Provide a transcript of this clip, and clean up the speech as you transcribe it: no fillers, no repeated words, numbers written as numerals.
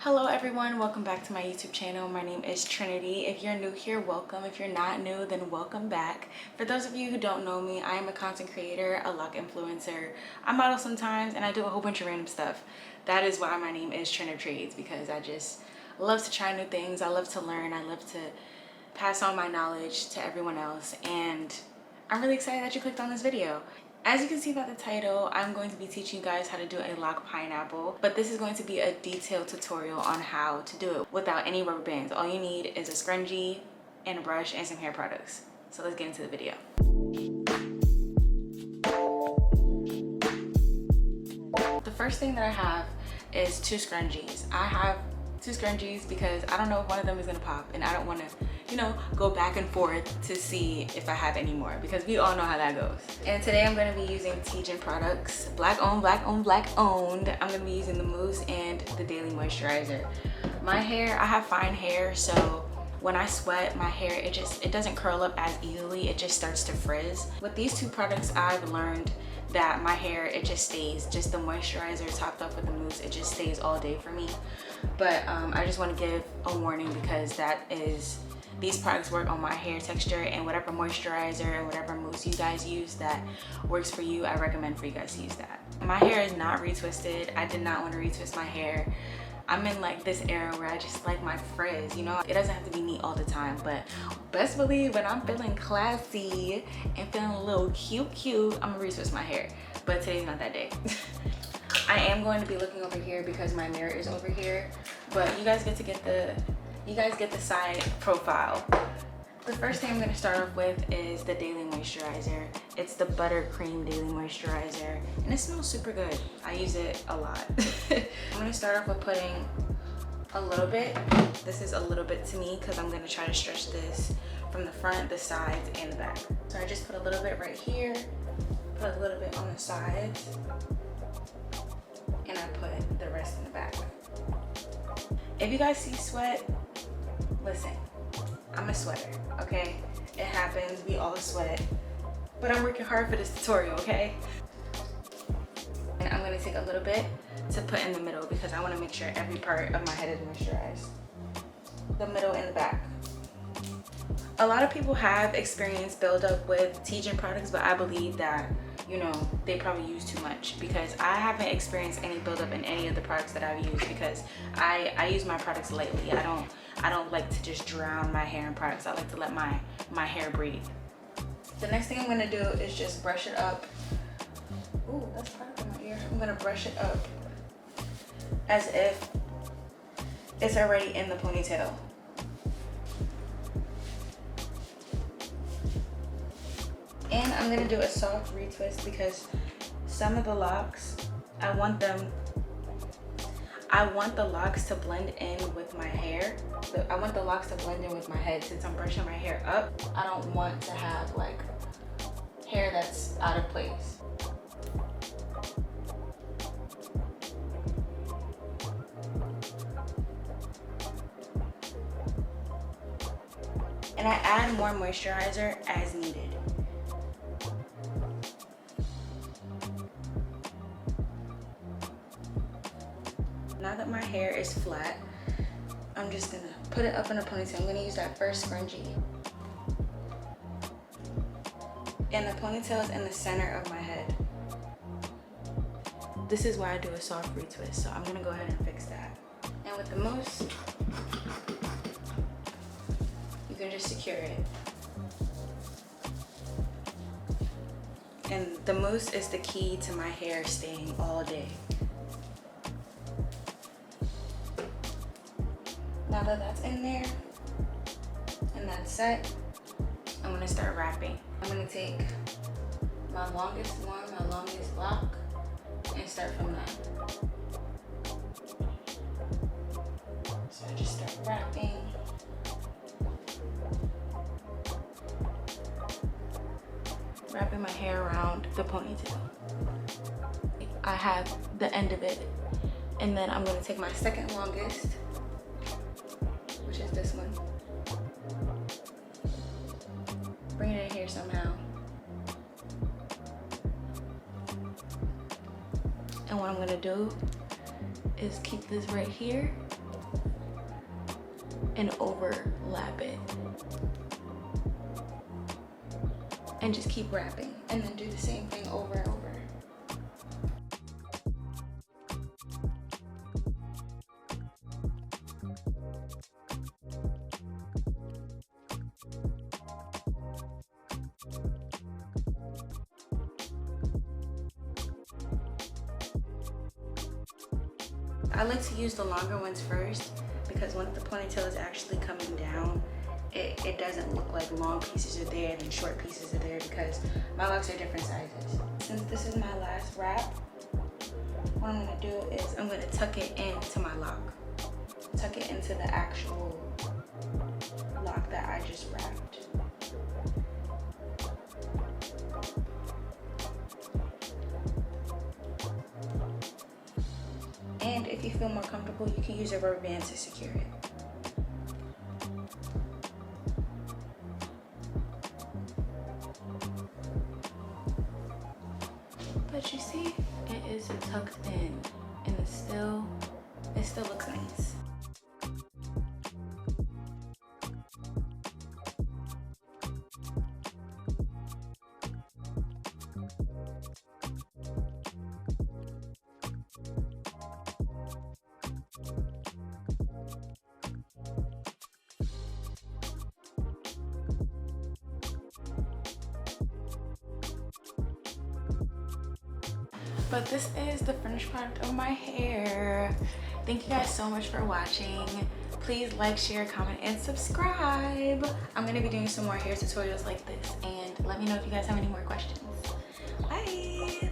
Hello everyone, welcome back to my YouTube channel. My name is Trinity. If you're new here, welcome. If you're not new, then welcome back. For those of you who don't know me, I am a content creator, a lock influencer. I model sometimes and I do a whole bunch of random stuff. That is why my name is Trin of Trades, because I just love to try new things. I love to learn. I love to pass on my knowledge to everyone else, and I'm really excited that you clicked on this video. As you can see by the title, I'm going to be teaching you guys how to do a lock pineapple, but this is going to be a detailed tutorial on how to do it without any rubber bands. All you need is a scrunchie and a brush and some hair products. So let's get into the video. The first thing that I have is two scrunchies. I have two scrunchies because I don't know if one of them is gonna pop, and I don't want to, go back and forth to see if I have any more, because we all know how that goes. And today I'm going to be using Tejan products, black owned. I'm going to be using the mousse and the daily moisturizer. My hair, I have fine hair, so when I sweat, my hair, it doesn't curl up as easily. It just starts to frizz. With these two products, I've learned that my hair, it just stays, just the moisturizer topped up with the mousse, it just stays all day for me. But I just want to give a warning, because these products work on my hair texture, and whatever moisturizer and whatever mousse you guys use that works for you, I recommend for you guys to use that. My hair is not retwisted. I did not want to retwist my hair. I'm in like this era where I just like my frizz, it doesn't have to be neat all the time, but best believe when I'm feeling classy and feeling a little cute, I'm gonna retwist my hair. But today's not that day. I am going to be looking over here because my mirror is over here, but you guys get the side profile. The first thing I'm going to start off with is the daily moisturizer. It's the buttercream daily moisturizer, and it smells super good. I use it a lot. I'm going to start off with putting a little bit. This is a little bit to me because I'm going to try to stretch this from the front, the sides, and the back. So I just put a little bit right here, put a little bit on the sides, and I put the rest in the back. If you guys see sweat, listen, I'm a sweater, okay? It happens, we all sweat, but I'm working hard for this tutorial, okay? And I'm gonna take a little bit to put in the middle, because I wanna make sure every part of my head is moisturized. The middle and the back. A lot of people have experienced buildup with Tejan products, but I believe that, they probably use too much, because I haven't experienced any buildup in any of the products that I've used, because I use my products lightly. I don't like to just drown my hair in products. I like to let my hair breathe. The next thing I'm gonna do is just brush it up. Ooh, that's part of my ear. I'm gonna brush it up as if it's already in the ponytail. And I'm gonna do a soft retwist, because some of the locks, I want the locks to blend in with my hair. I want the locks to blend in with my head. Since I'm brushing my hair up, I don't want to have like hair that's out of place. And I add more moisturizer as needed. Now that my hair is flat, I'm just gonna put it up in a ponytail. I'm gonna use that first scrunchie. And the ponytail is in the center of my head. This is why I do a soft retwist, so I'm gonna go ahead and fix that. And with the mousse, you can just secure it. And the mousse is the key to my hair staying all day. Now that that's in there and that's set, I'm gonna start wrapping. I'm gonna take my longest one, my longest lock, and start from that. So I just start wrapping. Wrapping my hair around the ponytail. I have the end of it, and then I'm gonna take my second longest, which is this one. Bring it in here somehow. And what I'm gonna do is keep this right here and overlap it. And just keep wrapping, and then do the same thing over and over. I like to use the longer ones first because when the ponytail is actually coming down, it doesn't look like long pieces are there and then short pieces are there, because my locks are different sizes. Since this is my last wrap, what I'm gonna do is I'm gonna tuck it into my lock. Tuck it into the actual lock that I just wrapped. And if you feel more comfortable, you can use a rubber band to secure it. But you see, it is tucked in, and it still looks nice. But this is the finished product of my hair. Thank you guys so much for watching. Please like, share, comment, and subscribe. I'm gonna be doing some more hair tutorials like this, and let me know if you guys have any more questions. Bye.